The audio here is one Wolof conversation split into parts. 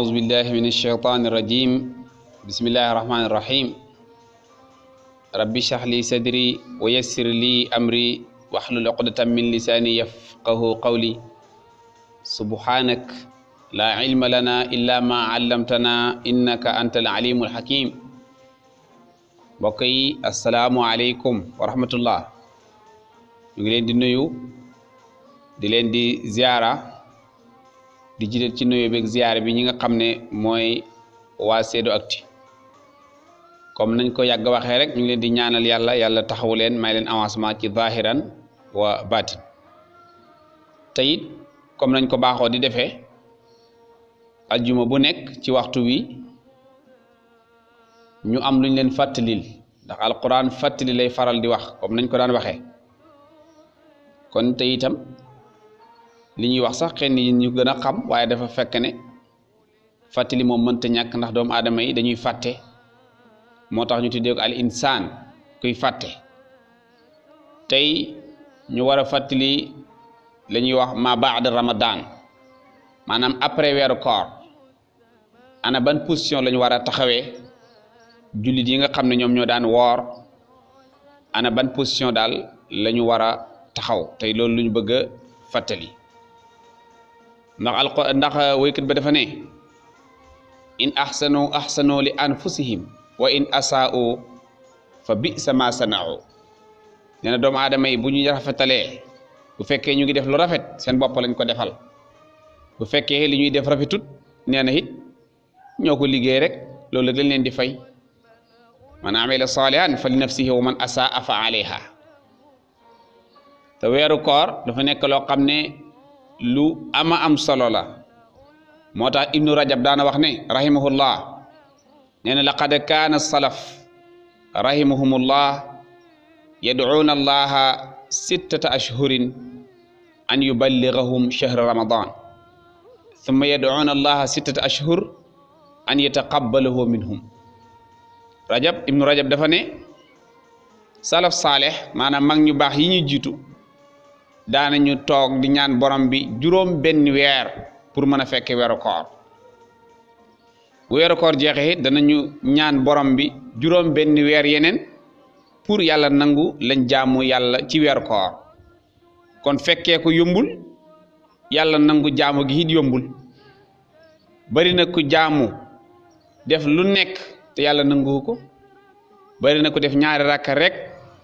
أعوذ بالله من الشيطان الرجيم بسم الله الرحمن الرحيم رب اشرح لي صدري ويسر لي أمري واحلل عقدة من لساني يفقه قولي سبحانك لا علم لنا إلا ما علمتنا إنك أنت العليم الحكيم بقي السلام عليكم ورحمة الله ñu ngi leen di nuyu di leen di ziara di jiital ci nuyu beeg ziara bi ñi nga xam ne mooy waa SeedoActu comme nañ ko yàgg waxee rek ñu ngi leen di ñaanal yàlla taxawu leen may leen avancement ci zahiran wa batin te it comme nañ ko baaxoo di defee aljuma bu nekk ci waxtu wi ñu am luñ leen fàttalil ndax alquran fàttali lay faral di wax comme nañ ko daan waxee kon te itam li ñuy wax sax xëy na ñu gën a xam waaye dafa fekk ne fàttali moom mënta ñàkk ndax doomu aadama yi dañuy fàtte moo tax ñu tuddee ko al insaan kuy fàtte tey ñu war a fàttali la ñuy wax ma baada ramadan maanaam après weeru koor ana ban position la ñu war a taxawee jullit yi nga xam ne ñoom ñoo daan woor ana ban position daal la ñu war a taxaw tey loolu lu ñu bëgg a fàttali ndax woykat ba dafa ne in ahsanu li anfusihim wa in asaa'u fa bi'sa ma sana'u nee na doomu aadama yi bu ñu rafetalee bu fekkee ñu ngi def lu rafet seen bopp lañ ko defal bu fekkee li ñuy def rafetut nee na it ñoo ko liggéey rek loolu dañ leen di fay man amila salihan fa li nafsihi wa man asaa fa alayha te weeru koor dafa nekk loo xam ne lu ama am solo la moo tax ibnu rajab daana wax ne rahimahullah nee na laqad kaana salaf rahimahumullah yad'uuna allaha sittata ashhurin an yuballighahum shahra ramadan thumma yad'uuna allaha sittata ashhur an yataqabbalahu minhum ibnu rajab dafa ne salaf saaleh maanaam mag ñu baax yi ñu jiitu daanañu toog di ñaan borom bi juróom benn weer pour mën a fekke weeru koor bu weeru koor jeexee it danañu ñaan borom bi juróom benn weer yeneen pour yàlla nangu lañ jaamu yàlla ci weeru koor kon fekkee ko yombul yàlla nangu jaamu gi it yombul bari na ku jaamu def lu nekk te yàlla nangu ko bari na ku def ñaari rakka rek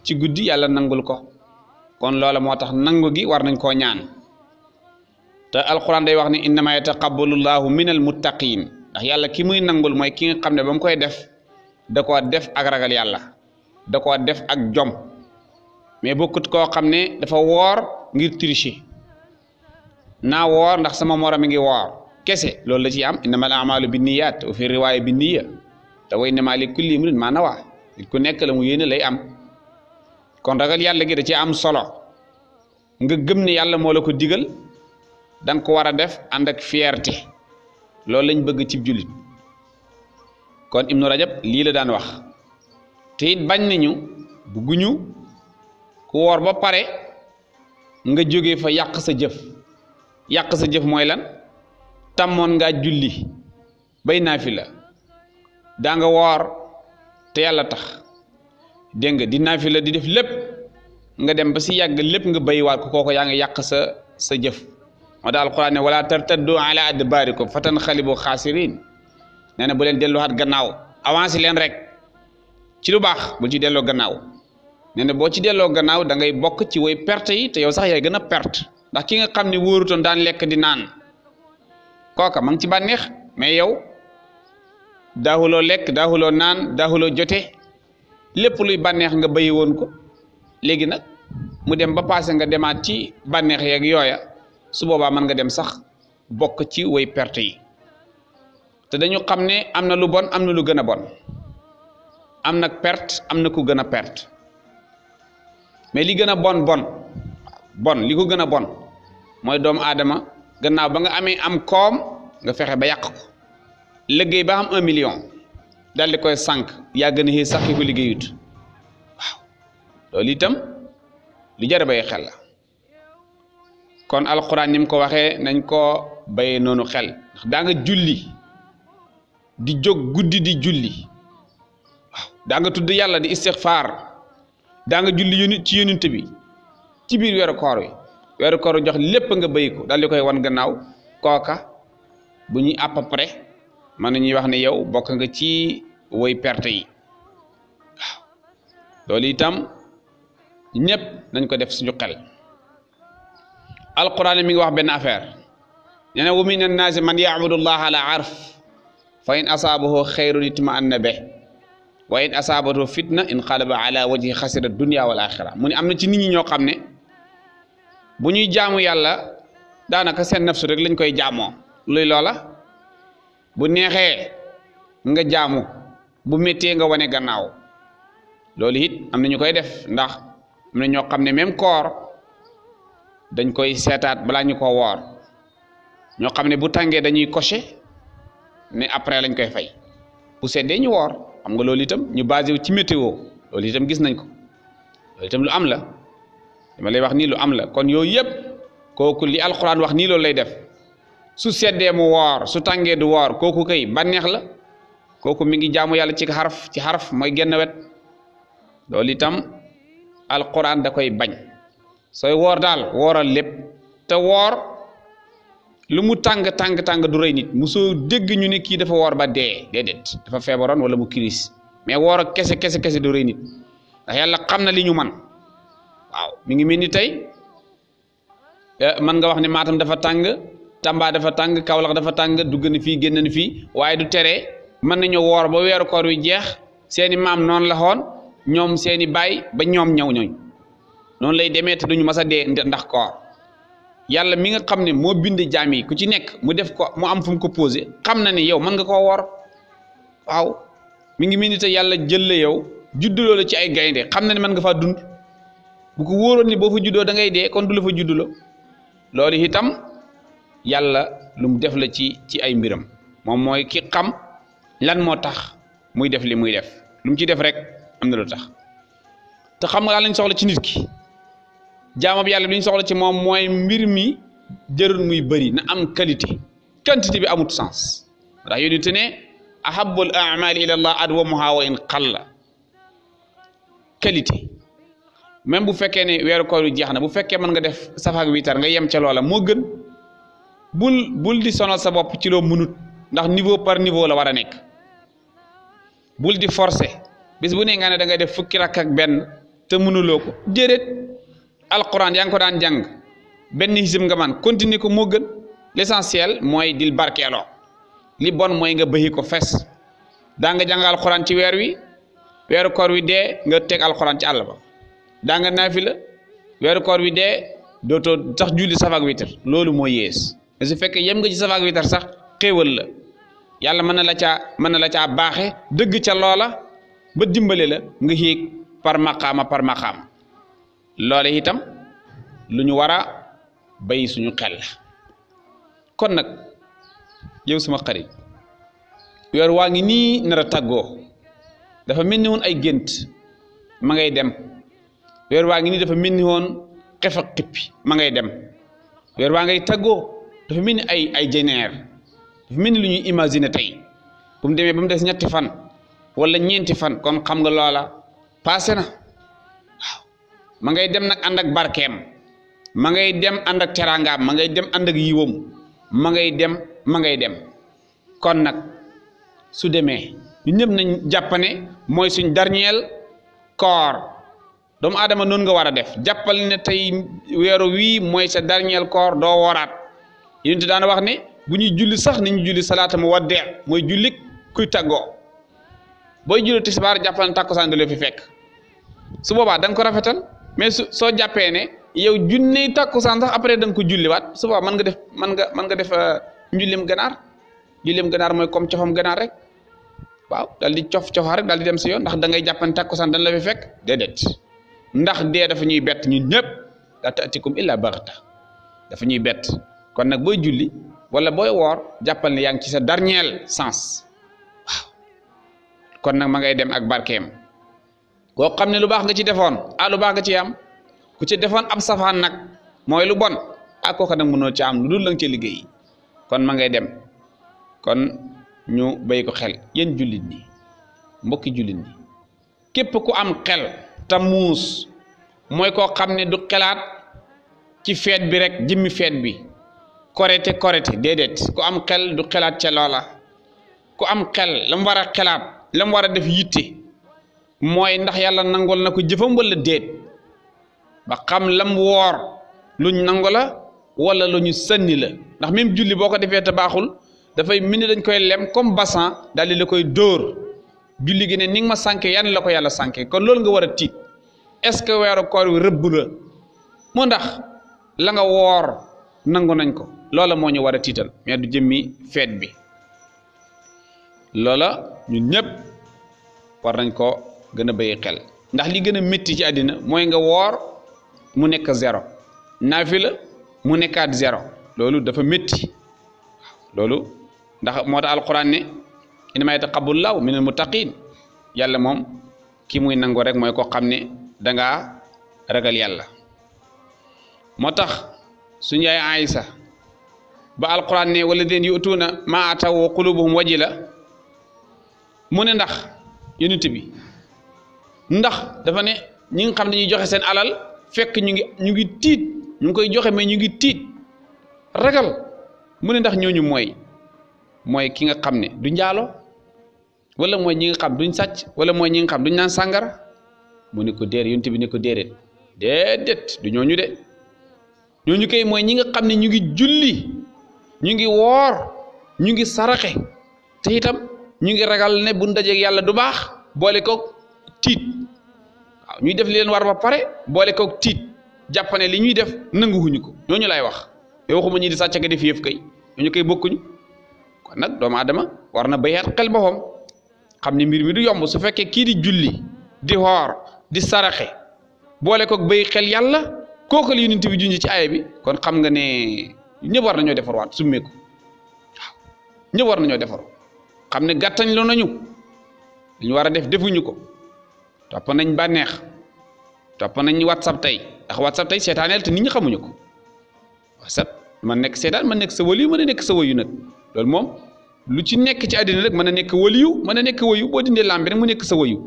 ci guddi yàlla nangul ko kon loola moo tax nangu gi war nañ koo ñaan te alquran day wax ne innama yataqabbalu llahu min al muttaqin ndax yàlla ki muy nangul mooy ki nga xam ne ba mu koy def da koo def ak ragal yàlla da koo def ak jom mais bokkut koo xam ne dafa woor ngir tricher naa woor ndax sama morom mi ngi woor kese loolu la ci am innamal a'malu binniyat wa fi riwaaya binniya te wa innama li kulli imrin ma nawa ku nekk la mu yéene lay am kon ragal yàlla gi da ci am solo nga gëm ne yàlla moo la ko digal danga ko war a def ànd ak fierté loolu lañ bëgg ci jullit kon ibnu rajab lii la daan wax te it bañ nañu bugguñu ku woor ba pare nga jóge fa yàq sa jëf mooy lan tàmmoon ngaa julli bay naafila daa nga woor te yàlla tax dégg nga di naafila di def lépp nga dem ba si yàgg lépp nga bayiwaat ko kooko yaa ngi yàq sa jëf moo tax alquran ne wala tartaddu ala adbarikum fatanqalibu xaasirin nee na bu leen delluwaat gannaaw avancé leen rek ci lu baax bu ci delloo gannaaw nee na boo ci delloo gannaaw da ngay bokk ci way perte yi te yow sax yaay gën a perte ndax ki nga xam ne wóorutoon daan lekk di naan kooka ma ngi ci bànneex mais yow daahuloo lekk daahuloo naan daahuloo jote lépp luy bànneex nga bayi woon ko léegi nag mu dem ba passé nga demaat ci bànneex yeeg yooya su boobaa mën nga dem sax bokk ci way perte yi te dañu xam ne am na lu bon am na lu gën a bon am nag perte am na ku gën a perte mais li gën a bon li ko gën a bon mooy doomu aadama gannaaw ba nga amee am koom nga fexe ba yàq ko liggéey ba am 1 million daal di koy sànq yaa gën a xëy sax ki ko liggéeyut waaw loolu itam lu jar a bàyyi xel la kon alquran ni mu ko waxee nañ ko bayee noonu xel ndax daa nga julli di jóg guddi di julli waaw daa nga tudd yàlla di istixfaar daa nga julli ci yonent bi ci biir weeru koor jox lépp nga béy ko daal di koy wan gannaaw kooka bu ñuy à peu près mën nañuy wax ne yow bokk nga ci woy perte yi waaw loolu itam ñëpp nañ ko def suñu xel alquran mi ngi wax benn affaire nee na wa mina naasi man ya'budu llaha ala arf fa in asaabahu xayrun itma'anna bih wa in asaabathu fitna inqalaba ala wajhi xasira dunya wal axira mu ne am na ci nit ñi ñoo xam ne bu ñuy jaamu yàlla daanaka seen nafsu rek lañ koy jaamoo luy loola bu neexee nga jaamu bu méttee nga wane gannaaw loolu it am na ñu koy def ndax am na ñoo xam ne même koor dañ koy seetaat balaa ñu ko woor ñoo xam ne bu tàngee dañuy coché ne après lañ koy fay bu seddee ñu woor xam nga loolu itam ñu basé wu ci météo loolu itam gis nañ ko loolu itam lu am la dama lay wax nii lu am la kon yooyu yëpp kooku li alxuraan wax nii loolu lay def su seddee mu woor su tàngee du woor kooku kay bànneex la kooku mi ngi jaamu yàlla ci xaraf mooy genn wet loolu itam alxuraan da koy bañ sooy woor daal wooral lépp te woor lu mu tàng du rëy nit musoo dégg ñu ne kii dafa woor ba dee déedéet dafa feebaroon wala mu kiris mais woor ak kese du rëy nit ndax yàlla xam na li ñu man waaw mi ngi mel ni tey man nga wax ne Matam dafa tàng Tamba dafa tàng Kaolack dafa tàng dugg na fii génn na fii waaye du tere mën nañu woor ba weeru koor wi jeex seeni maam noonu la xoon ñoom seeni baay ba ñoom ñooñ noonu lay demee te duñu mas a dee ndax koor yàlla mi nga xam ne moo bind jaam yi ku ci nekk mu def ko mu am fu mu ko posé xam na ne yow mën nga koo woor waaw mi ngi mel ni te yàlla jël la yow judduloo la ci ay gaynde xam na ne mën nga faa dund bu ko wóoroon ni boo fa juddoo da ngay dee kon du la fa judduloo loolu itam yàlla lu mu def la ci ay mbiram moom mooy ki xam lan moo tax muy def li muy def lu mu ci def rek am na lu tax te xam nga daal lañ soxla ci nit ki jaamab yàlla bi li ñu soxla ci moom mooy mbir mi jërul muy bëri na am quantité bi amut sens ndax yonente ne ahabbul a'mali ila allah adwamuha wa in qalla qualité même bu fekkee ne weeru koor wi jeex na bu fekkee mën nga def safaak witar nga yem ca loola moo gën bul di sonal sa bopp ci loo mënut ndax niveau par niveau la war a nekk bul di forcer bis bu ne nga ne da ngay def fukki rakk ak benn te mënuloo ko déedéet alquran yaa ngi ko daan jàng benn hisib nga man continuer ko moo gën l'essentiel mooy dil barkeeloo li bon mooy nga bëyi ko fes daa nga jàng alquran ci weeru koor wi dee nga teg alquran ci àll ba daa nga naafila weeru koor wi dee dootoo sax julli safaak witar loolu moo yées mais su fekkee yem nga ci safaak witar sax xéewal la yàlla mën na la caa baaxe dëgg ca loola ba dimbale la nga yéeg par maqaama loole itam lu ñu war a bay suñu xel la kon nag yow suma xarit weer waa ngi nii nar a tàggoo dafa mel ni woon ay gént ma ngay dem weer waa ngi nii dafa mel ni woon xef ak xippi ma ngay dem weer waa ngay tàggoo dafa mel ni ay jeneer dafa mel ni lu ñuy imaginer tey bu mu demee ba mu des ñetti fan wala ñeenti fan kon xam nga loola passé na waaw ma ngay dem nag ànd ak barkeem ma ngay dem ànd ak teraangaam ma ngay dem ànd ak yiwam ma ngay dem kon nag su demee ñu ñëpp nañ jàppane mooy suñ dernier koor doomu aadama noonu nga war a def jàppal ne tey weeru wii mooy sa dernier koor doo wooraat yéen it daana wax ne bu ñuy julli sax ni ñu julli salaata mu waddee mooy julli kuy tàggoo booy julli tisbaar jàppal ne tàkkusaan du la fi fekk su boobaa da nga ko rafetal mais soo jàppee ne yow junney tàkkusaan sax après da nga ko julliwaat su boobaa mën nga def njullim ganaar mooy comme cofam ganaar rek waaw dal di cof-cofa rek dal di dem si yoon ndax da ngay jàppan tàkkusaan dañ la fi fekk déedéet ndax dee dafa ñuy bett ñun ñëpp la taatikum illa baxta dafa ñuy bett kon nag booy julli wala booy woor jàppal ne yaa ngi ci sa dernier sens waaw kon nag ma ngay dem ak barkeem koo xam ne lu baax nga ci defoon lu baax nga ci am ku ci defoon ab safaan nag mooy lu bon kooka nag mënoo ci am lu dul la nga ci liggéey kon ma ngay dem kon ñu bay ko xel yéen jullit ñi mbokki jullit ñi képp ku am xel te muus mooy koo xam ne du xelaat ci feet bi rek jëmmi feet bi korite déedéet ku am xel du xelaat ca loola ku am xel la mu war a xelaat la mu war a def yitte mooy ndax yàlla nangol na ko jëfam wala déet ba xam lam woor luñ nangu la wala lu ñu sànni la ndax même julli boo ko defee te baaxul dafay mel ni dañ koy lem comme bassan daal di la koy dóor julli gi ne ni nga ma sànke yan la ko yàlla sànke kon loolu nga war a tiit est-ce que weeru koor wi rëbb la moo ndax la nga woor nangu nañ ko loola moo ñu war a tiital mais du jëmmi feet bi loola ñun ñëpp war nañ ko gën a bàyyi xel ndax li gën a métti ci àddina mooy nga woor mu nekk zéro naafila mu nekkaat zéro loolu dafa métti loolu ndax moo tax alquran ne innamaa yataqabbalu llaahu minal muttaqiin yàlla moom ki muy nangu rek mooy koo xam ne dangaa ragal yàlla moo tax suñu yaay Aysa ba alquran ne walladiina yu'tuuna maa ataw wa quluubuhum wajila mu ne ndax yonent bi ndax dafa ne ñi nga xam ne ñuy joxe seen alal fekk ñu ngi tiit ñu ngi koy joxe mais ñu ngi tiit ragal mu ne ndax ñooñu mooy ki nga xam ne du njaalo wala mooy ñi nga xam duñ sàcc wala mooy ñi nga xam duñ naan sàngara mu ne ko déer yonent bi ne ko déedéet du ñooñu de ñooñu kay mooy ñi nga xam ne ñu ngi julli ñu ngi woor ñu ngi saraxe te itam ñu ngi ragal ne bu ndajeeg yàlla du baax boole koog tiit waaw ñuy def li leen war ba pare boole koog tiit jàpp ne li ñuy def nanguwuñu ko ñooñu lay wax te waxuma ñi di sàcc nga def yëf kay ñooñu koy bokkuñu kon nag doomu aadama war na bayaat xel boppam xam ne mbir mi du yomb su fekkee kii di julli di xoor di saraxe boole koog bay xel yàlla kooku la yonent bi junj ci aaya bi kon xam nga ne ñëpp war nañoo defarwaat summeeku waaw ñëpp war nañoo defar xam ne gàttañ lu nañu li ñu war a def defuñu ko topp nañ bànneex topp nañ whatsapp tey ndax whatsapp tey seetaaneel te nit ñi xamuñu ko whatsapp man nekk seetaan man nekk sa waliyu mën a nekk sa wayu nag loolu moom lu ci nekk ci àddina rek mën a nekk waliyu mën a nekk wayu boo dindee lambi rek mu nekk sa wayu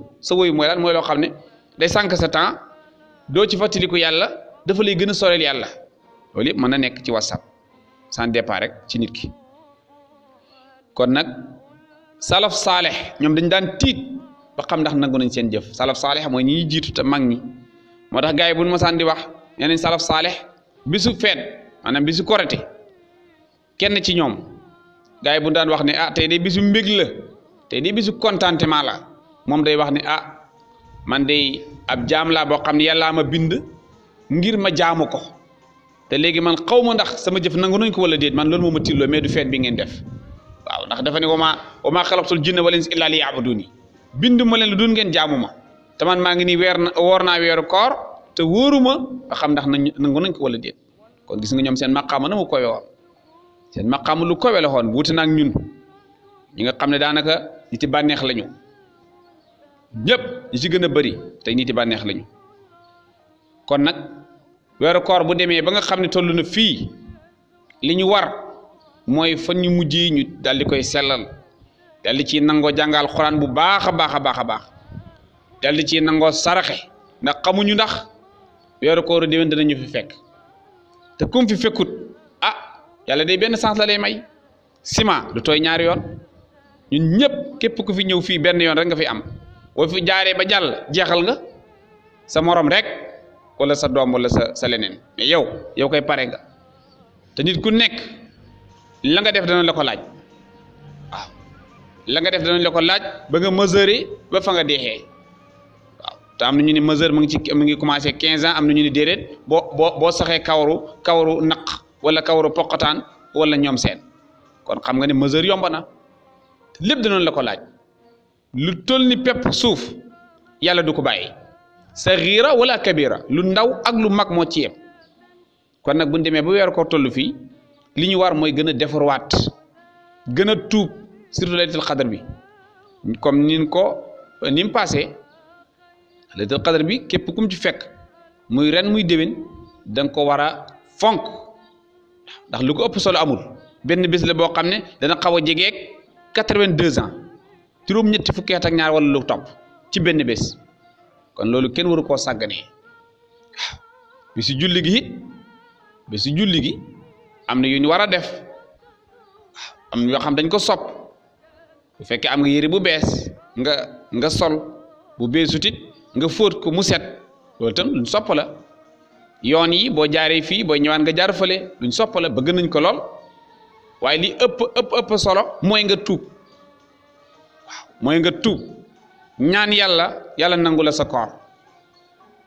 mooy lan mooy loo xam ne day sànq sa temps doo ci fàttaliku yàlla dafa lay gën a soreel yàlla loolu yëpp mën na nekk ci whatsapp sans départ rek ci nit ki kon nag salaf saalex ñoom dañ daan tiit ba xam ndax nangu nañ seen jëf salaf saalex mooy ñi jiitu te mag ñi moo tax gars yi bu ñu masaan di wax nee nañ salaf saalex bisu feet maanaam bisu korite kenn ci ñoom gars yi bu daan wax ne ah tey de bisu mbég la tey de bisu contentement la moom day wax ne ah man de ab jaam laa boo xam ne yàllaa ma bind ngir ma jaamu ko te léegi man xaw ma ndax sama jëf nangu nañ ko wala déet man loolu moo ma tiitloo mais du feet bi ngeen def waaw ndax dafa ne wa maa xalaqtul jinna wal insa illaa liya'buduuni bind ma leen lu dul ngeen jaamu ma te man maa ngi nii woor naa weeru koor te wóoruma ba xam ndax nangu nañ ko wala déet kon gis nga ñoom seen maqaama na mu kowe woon seen maqaama lu kowe la woon wuute na ak ñun ñi nga xam ne daanaka ñi ci bànneex lañu ñëpp ñi ci gën a bëri te ñi ci bànneex lañu kon nag weeru koor bu demee ba nga xam ne toll na fii li ñu war mooy fan ñu mujj yi ñu daal di koy sellal daal di ciy nangoo jàngal xuraan bu baax a baax a baax a baax daal di ciy nangoo saraxe ndax xamuñu ndax weeru koor déwén danañu fi fekk te kum fi fekkut ah yàlla day benn sens la lay may ciment du tooy ñaari yoon ñun ñëpp képp ku fi ñëw fii benn yoon rek nga fi am boo fi jaaree ba jàll jeexal nga sa morom rek wala sa doom wala sa leneen mais yow koy pare nga te nit ku nekk la nga def dana la ko laaj waaw la nga def danañ la ko laaj ba nga mesurer ba fa nga deexee waaw te am na ñu ne mesure mu ngi commencé 15 ans am na ñu ne déedéet boo saxee kawaru naq wala kawaru poqataan wala ñoom seen kon xam nga ne mesure yomb na lépp danañ la ko laaj lu toll ni pepp suuf yàlla du ko bàyyi saxiira wala kabira lu ndaw ak lu mag moo ci yem kon nag bu ñu demee ba weer ko toll fii li ñu war mooy gën a defarwaat gën a tuub surtout laylatul qadr bi comme ni mu passé laylatul qadr bi képp kum ci fekk muy ren muy déwén da nga ko war a fonk ndax lu ko ëpp solo amul benn bés la boo xam ne dana xaw a jegeeg 82 ans juróom-ñetti fukki at ak ñaar wala lu topp ci benn bés kon loolu kenn waru koo sàgganee waaw bi si julli gi it bi si julli gi am na yu ñu war a def waaw am na yoo xam dañ ko sopp bu fekkee am nga yére bu bees nga sol bu beesut it nga fóot ko mu set loolu tam luñ sopp la yoon yi boo jaaree fii boo ñëwaan nga jaar fële luñ sopp la bëgg nañ ko lool waaye li ëpp solo mooy nga tuub waaw mooy nga tuub ñaan yàlla nangu la sa koor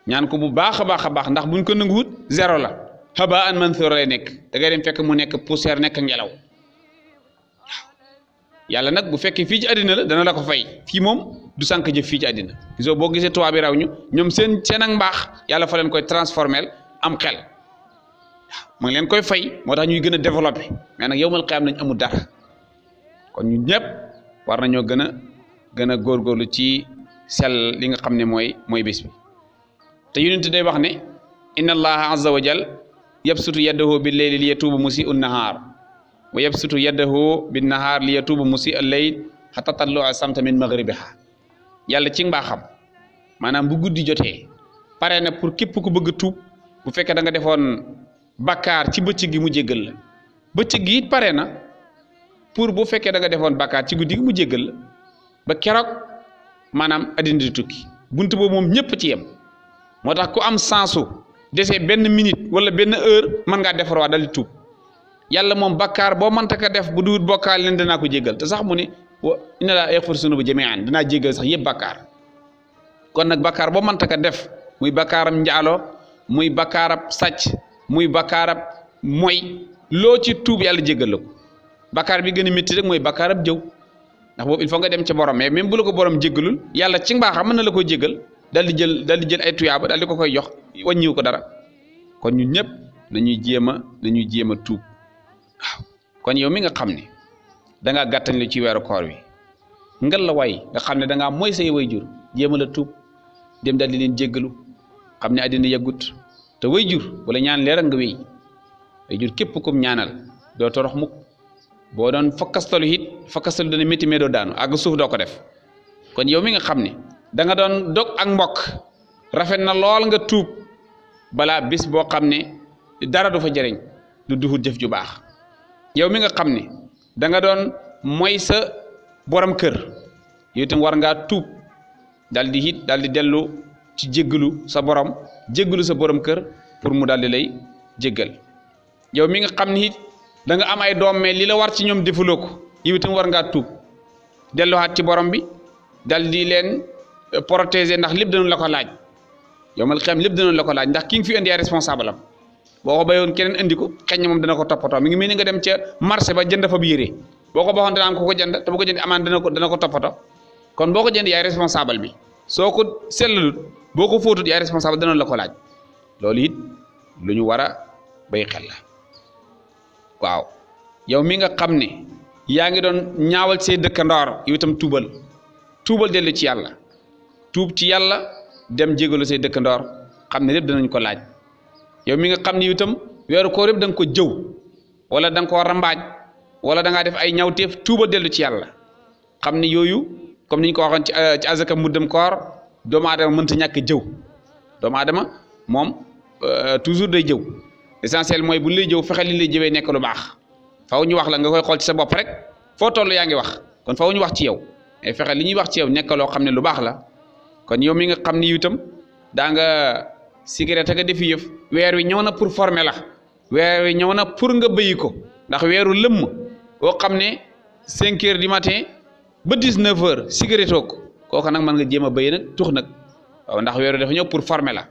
ñaan ko bu baax a baax ndax buñ ko nanguwut zéro la haba an manthura lay nekk da ngay dem fekk mu nekk poussière nekk ngelaw waaw yàlla nag bu fekkee fii ci àddina la dana la ko fay fii moom du sànq jëf fii ci àddina gisoo boo gisee tubaab bi raw ñu ñoom seen ak mbaax yàlla fa leen koy transformel am xel waaw mu ngi leen koy fay moo tax ñuy gën a développé mais nag yowmal qiyaam nañ amul dara kon ñun ñëpp war nañoo gën a góorgóorlu ci sell li nga xam ne mooy bés bi te yonent day wax ne inna allaha azza wa jal yabsutu yadahu bil layli li yatuuba musii'u nahaar wa yabsutu yadahu bin nahaar li yatuuba musii'u layl hatta tatlu'a samta min maghribiha yàlla ci mbaaxam maanaam bu guddi jotee pare na pour képp ku bëgg a tuub bu fekkee da nga defoon bakkaar ci bëccëg gi mu jéggal la bëccëg gi it pare na pour bu fekkee da nga defoon bakkaar ci guddi gi mu jéggal la ba keroog maanaam addina di tukki buntu boobu moom ñëpp ci yem moo tax ku am sensu desee benn minute wala benn heure mën ngaa defar waa dal di tuub yàlla moom bakkaar boo mënta ko def bu duwut bokkaal leen danaa ko jéggal te sax mu ne inna laa yaghfiru zunuuba jamii'an danaa jéggal sax yëpp bakkaar kon nag bakkaar boo mënta ko def muy bakkaaram njaalo muy bakkaarab sàcc muy bakkaarab mooy loo ci tuub yàlla jéggal la ko bakkaar bi gën a métti rek mooy bakkaarab jëw ndax boobu il faut nga dem ci borom mais même bu la ko borom jéggalul yàlla ci mbaaxam mën na la koy jéggal dal di jël ay tuyaaba dal di ko koy jox wàññiwu ko dara kon ñun ñëpp nañuy jéem a tuub waaw kon yow mi nga xam ne da ngaa gàttañ lu ci weeru koor wi ngal la way nga xam ne da ngaa mooy say wayjur jéem a la tuub dem dal di leen jéggalu xam ne àddina yàggut te wayjur wala ñaan leer nga wéy wayjur képp kum ñaanal doo torox mukk boo doon fakkastalu dana métti mais doo daanu àgg suuf doo ko def kon yow mi nga xam ne da nga doon dog ak mbokk rafet na lool nga tuub balaa bis boo xam ne dara du fa jëriñ lu duhut jëf ju baax yow mi nga xam ne da nga doon mooy sa borom kër yow itam war ngaa tuub dal di dellu ci jéggalu sa borom jéggalu sa borom kër pour mu dal di lay jéggal yow mi nga xam ne it da nga am ay doom mais li la war ci ñoom defuloo ko yow itam war ngaa tuub delluwaat ci borom bi dal di leen protéger ndax lépp danoon la ko laaj yowmal xiyaam lépp danoon la ko laaj ndax ki nga fi indi ay responsable am boo ko bayoon keneen indi ko xëy na moom dana ko toppatoo mi ngi mel ni nga dem ca marché ba jënd fa bu yére boo ko baxoon dana am ko ko jënd te bu ko jënd amaan dana ko toppatoo kon boo ko jënd yaay responsable bi soo ko sellalut boo ko fóotut yaay responsable danoon la ko laaj loolu it lu ñu war a bay xel la waaw yow mi nga xam ne yaa ngi doon ñaawal say dëkkandoor yow itam tuubal dellu ci yàlla tuub ci yàlla dem jégalu say dëkkandoor xam ne lépp danañ ko laaj yow mi nga xam ne itam weeru koor yëpp da nga ko jëw wala da nga koo rambaaj wala da ngaa def ay ñawteef tuubal dellu ci yàlla xam ne yooyu comme ni ñu ko waxoon ci azaka muddam koor doomu aadama mënta ñàkk jëw doomu aadama moom toujours day jëw essentiel mooy bu lay jëw fexe li lay jëwee nekk lu baax faw ñu wax la nga koy xool ci sa bopp rek foo toll yaa ngi wax kon faw ñu wax ci yow mais fexe li ñuy wax ci yow nekk loo xam ne lu baax la kon yow mi nga xam ne itam daa nga cigarette nga defi yëf weer wi ñëw na pour former la weer wi ñëw na pour nga bëyi ko ndax weeru lëmm boo xam ne 5 heures du matin ba 19 heures cigarette ko kooku nag mën nga jéem a bëyi nag tux nag waaw ndax weer wi dafa ñëw pour former la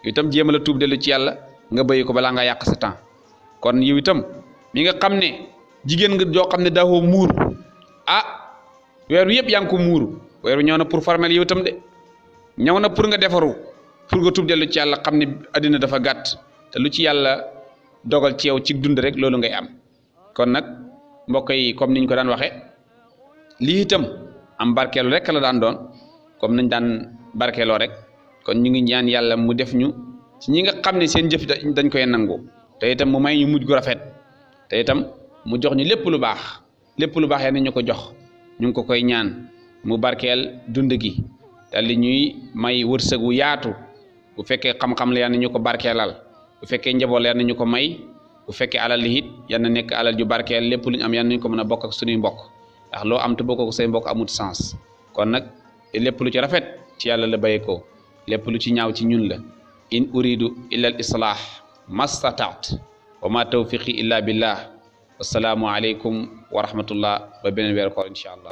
itam jéem a la tuub dellu ci yàlla nga bëyi ko balaa nga yàq sa temps kon yow itam mi nga xam ne jigéen nga joo xam ne daawoo muuru weer wi yëpp yaa ngi ko muuru weer wi ñëw na pour former yow itam de ñëw na pour nga defaru pour nga tuub dellu ci yàlla xam ne addina dafa gàtt te lu ci yàlla dogal ci yow ci dund rek loolu ngay am kon nag mbokk yi comme niñ ko daan waxee lii itam am barkeelu rek la daan doon comme nañ daan barkeeloo rek kon ñu ngi ñaan yàlla mu def ñu ci ñi nga xam ne seen jëf dañ koy nangu te itam mu may ñu mujj gu rafet te itam mu jox ñu lépp lu baax yaa ñu ko jox ñu ngi ko koy ñaan mu barkeel dund gi te li ñuy may wërsëg wu yaatu bu fekkee xam-xam la yal na ñu ko barkeelal bu fekkee njaboot la yal na ñu ko may bu fekkee alal li it yal na nekk alal ju barkeel lépp lu ñu am yal nañu ko mën a bokk ak suñuy mbokk ndax loo am te bokkoo ko say mbokk amut sens kon nag lépp lu ci rafet ci yàlla la bàyyeekoo lépp lu ci ñaaw ci ñun la in uridu illa al islah mastataat wa ma tawfiqi illa billah wassalaamu aleykum wa rahmatullah ba beneen weer koor incha allah